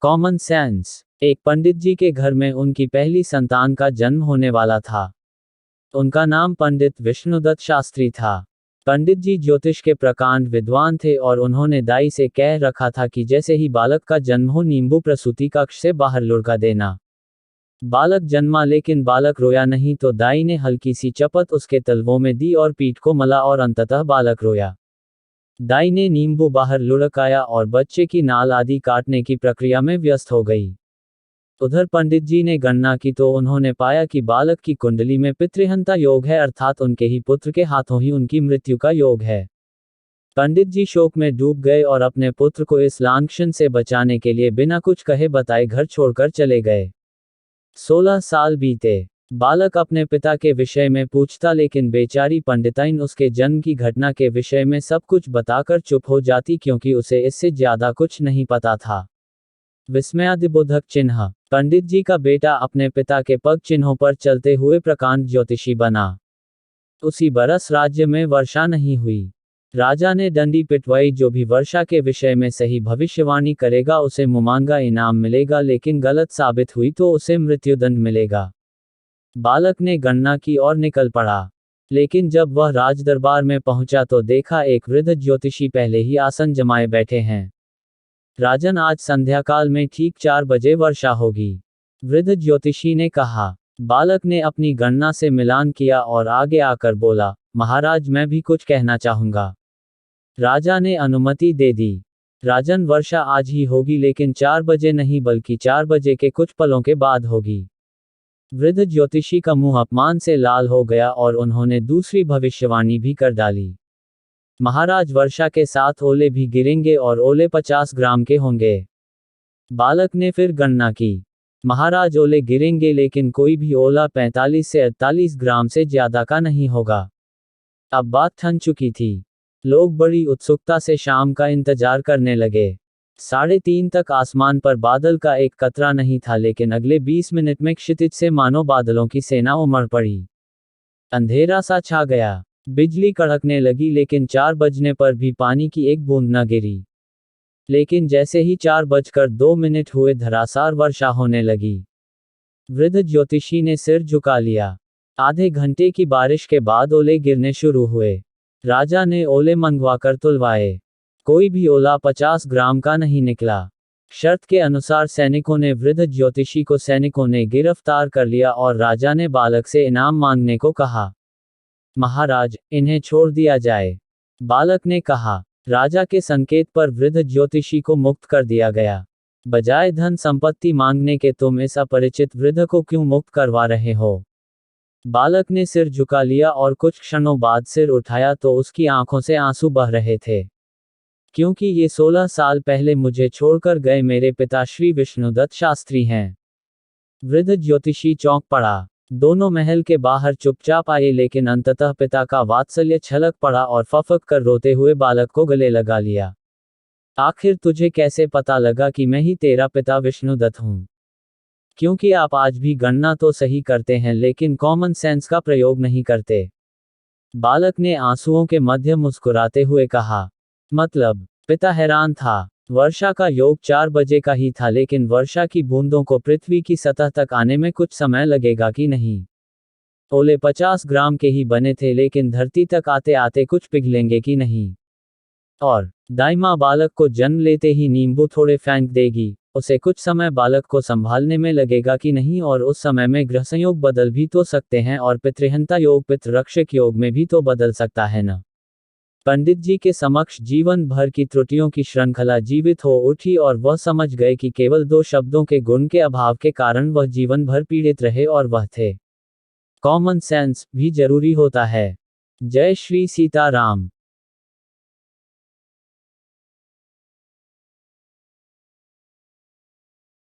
Common sense. एक पंडित जी के घर में उनकी पहली संतान का जन्म होने वाला था। उनका नाम पंडित विष्णुदत्त शास्त्री था। पंडित जी ज्योतिष के प्रकांड विद्वान थे और उन्होंने दाई से कह रखा था कि जैसे ही बालक का जन्म हो नींबू प्रसूति कक्ष से बाहर लुढ़का देना। बालक जन्मा लेकिन बालक रोया नहीं तो दाई ने हल्की सी चपत उसके तलवों में दी और पीठ को मला और अंततः बालक रोया। दाई ने नींबू बाहर लुढ़काया और बच्चे की नाल आदि काटने की प्रक्रिया में व्यस्त हो गई। उधर पंडित जी ने गणना की तो उन्होंने पाया कि बालक की कुंडली में पितृहंता योग है, अर्थात उनके ही पुत्र के हाथों ही उनकी मृत्यु का योग है। पंडित जी शोक में डूब गए और अपने पुत्र को इस लांछन से बचाने के लिए बिना कुछ कहे बताए घर छोड़कर चले गए। 16 साल बीते। बालक अपने पिता के विषय में पूछता लेकिन बेचारी पंडिताइन उसके जन्म की घटना के विषय में सब कुछ बताकर चुप हो जाती क्योंकि उसे इससे ज्यादा कुछ नहीं पता था। विस्मयादिबोधक चिन्ह। पंडित जी का बेटा अपने पिता के पग चिन्हों पर चलते हुए प्रकांड ज्योतिषी बना। उसी बरस राज्य में वर्षा नहीं हुई। राजा ने डंडी पिटवाई, जो भी वर्षा के विषय में सही भविष्यवाणी करेगा उसे मुमांगा इनाम मिलेगा, लेकिन गलत साबित हुई तो उसे मृत्युदंड मिलेगा। बालक ने गणना की और निकल पड़ा। लेकिन जब वह राजदरबार में पहुंचा तो देखा एक वृद्ध ज्योतिषी पहले ही आसन जमाए बैठे हैं। राजन, आज संध्या काल में ठीक 4 बजे वर्षा होगी, वृद्ध ज्योतिषी ने कहा। बालक ने अपनी गणना से मिलान किया और आगे आकर बोला, महाराज मैं भी कुछ कहना चाहूंगा। राजा ने अनुमति दे दी। राजन, वर्षा आज ही होगी लेकिन 4 बजे नहीं बल्कि 4 बजे के कुछ पलों के बाद होगी। वृद्ध ज्योतिषी का मुंह अपमान से लाल हो गया और उन्होंने दूसरी भविष्यवाणी भी कर डाली। महाराज, वर्षा के साथ ओले भी गिरेंगे और ओले 50 ग्राम के होंगे। बालक ने फिर गणना की। महाराज, ओले गिरेंगे लेकिन कोई भी ओला 45 से 48 ग्राम से ज्यादा का नहीं होगा। अब बात ठन चुकी थी। लोग बड़ी उत्सुकता से शाम का इंतजार करने लगे। 3:30 तक आसमान पर बादल का एक कतरा नहीं था, लेकिन अगले 20 मिनट में क्षितिज से मानो बादलों की सेना उमड़ पड़ी। अंधेरा सा छा गया। बिजली कड़कने लगी लेकिन 4 बजने पर भी पानी की एक बूंद न गिरी। लेकिन जैसे ही 4:02 हुए धरासार वर्षा होने लगी। वृद्ध ज्योतिषी ने सिर झुका लिया। आधे घंटे की बारिश के बाद ओले गिरने शुरू हुए। राजा ने ओले मंगवाकर तुलवाए। कोई भी ओला 50 ग्राम का नहीं निकला। शर्त के अनुसार सैनिकों ने वृद्ध ज्योतिषी को सैनिकों ने गिरफ्तार कर लिया और राजा ने बालक से इनाम मांगने को कहा। महाराज, इन्हें छोड़ दिया जाए, बालक ने कहा। राजा के संकेत पर वृद्ध ज्योतिषी को मुक्त कर दिया गया। बजाय धन संपत्ति मांगने के तुम इस अपरिचित वृद्ध को क्यों मुक्त करवा रहे हो? बालक ने सिर झुका लिया और कुछ क्षणों बाद सिर उठाया तो उसकी आंखों से आंसू बह रहे थे। क्योंकि ये 16 साल पहले मुझे छोड़कर गए मेरे पिता श्री विष्णुदत्त शास्त्री हैं। वृद्ध ज्योतिषी चौंक पड़ा। दोनों महल के बाहर चुपचाप आए लेकिन अंततः पिता का वात्सल्य छलक पड़ा और फफक कर रोते हुए बालक को गले लगा लिया। आखिर तुझे कैसे पता लगा कि मैं ही तेरा पिता विष्णुदत्त हूँ? क्योंकि आप आज भी गणना तो सही करते हैं लेकिन कॉमन सेंस का प्रयोग नहीं करते। बालक ने आंसुओं के मध्य मुस्कुराते हुए कहा। मतलब? पिता हैरान था। वर्षा का योग 4 बजे का ही था, लेकिन वर्षा की बूंदों को पृथ्वी की सतह तक आने में कुछ समय लगेगा कि नहीं? ओले 50 ग्राम के ही बने थे लेकिन धरती तक आते आते कुछ पिघलेंगे कि नहीं? और दाई माँ बालक को जन्म लेते ही नींबू थोड़े फेंक देगी, उसे कुछ समय बालक को संभालने में लगेगा कि नहीं? और उस समय में ग्रह संयोग बदल भी तो सकते हैं और पितृहंता योग पितृरक्षक योग में भी तो बदल सकता है न? पंडित जी के समक्ष जीवन भर की त्रुटियों की श्रृंखला जीवित हो उठी और वह समझ गए कि केवल 2 शब्दों के गुण के अभाव के कारण वह जीवन भर पीड़ित रहे और वह थे कॉमन सेंस भी जरूरी होता है। जय श्री सीताराम।